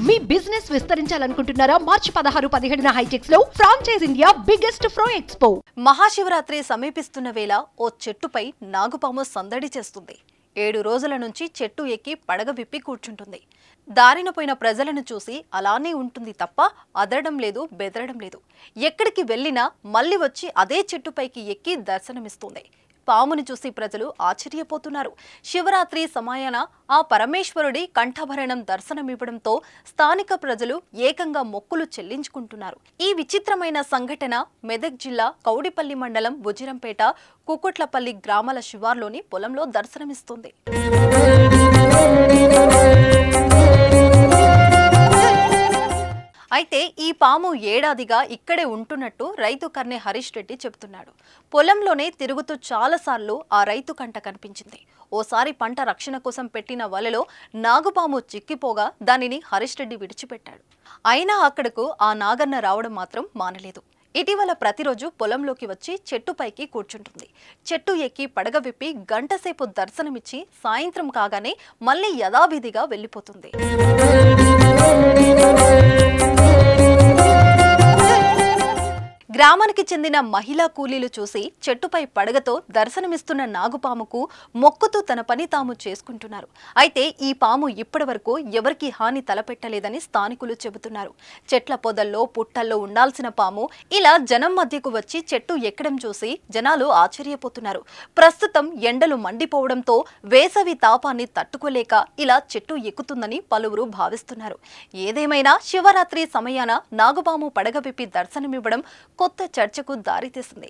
మీ business విస్తరించాలనుకుంటున్నారా? మార్చి 16-17 హైటెక్స్ లో franchise India biggest ఫ్రో expo. Mahashivratri సమీపిస్తున్న వేళ ఓ చెట్టుపై నాగుపాము సందడి చేస్తుంది. 7 రోజుల నుంచి చెట్టు ఎక్కి పడగ విప్పి కూర్చుంటుంది. దారిన పోయిన ప్రజలను చూసి అలానే ఉంటుంది తప్ప అదరడం లేదు, బెదరడం లేదు. ఎక్కడికి వెళ్ళినా మళ్ళీ వచ్చి అదే చెట్టుపైకి ఎక్కి దర్శనమిస్తుంది. పాముని చూసి ప్రజలు ఆశ్చర్యపోతున్నారు. శివరాత్రి సమయాన ఆ పరమేశ్వరుడి కంఠభరణం దర్శనమివ్వడంతో స్థానిక ప్రజలు ఏకంగా మొక్కులు చెల్లించుకుంటున్నారు. ఈ విచిత్రమైన సంఘటన మెదక్ జిల్లా కౌడిపల్లి మండలం బుజిరంపేట కుకుట్లపల్లి గ్రామాల శివార్లోని పొలంలో దర్శనమిస్తుంది. అయితే ఈ పాము ఏడాదిగా ఇక్కడే ఉంటున్నట్టు రైతు కర్నె హరీష్ రెడ్డి చెబుతున్నాడు. పొలంలోనే తిరుగుతూ చాలాసార్లు ఆ రైతు కంట కనిపించింది. ఓసారి పంట రక్షణ కోసం పెట్టిన వలలో నాగుపాము చిక్కిపోగా దానిని హరీష్ రెడ్డి విడిచిపెట్టాడు. అయినా అక్కడకు ఆ నాగన్న రావడం మాత్రం మానలేదు. ఇటీవల ప్రతిరోజు పొలంలోకి వచ్చి చెట్టుపైకి కూర్చుంటుంది. చెట్టు ఎక్కి పడగ విప్పి గంటసేపు దర్శనమిచ్చి సాయంత్రం కాగానే మళ్ళీ యథావిధిగా వెళ్ళిపోతుంది. గ్రామానికి చెందిన మహిళా కూలీలు చూసి చెట్టుపై పడగతో దర్శనమిస్తున్న నాగుపాముకు మొక్కుతూ తన పని తాము చేసుకుంటున్నారు. అయితే ఈ పాము ఇప్పటి వరకు ఎవరికీ హాని తలపెట్టలేదని స్థానికులు చెబుతున్నారు. చెట్ల పొదల్లో పుట్టల్లో ఉండాల్సిన పాము ఇలా జనం మధ్యకు వచ్చి చెట్టు ఎక్కడం చూసి జనాలు ఆశ్చర్యపోతున్నారు. ప్రస్తుతం ఎండలు మండిపోవడంతో వేసవి తాపాన్ని తట్టుకోలేక ఇలా చెట్టు ఎక్కుతుందని పలువురు భావిస్తున్నారు. ఏదేమైనా శివరాత్రి సమయాన నాగుపాము పడగ విప్పి దర్శనమివ్వడం కొత్త చర్చకు దారితీసింది.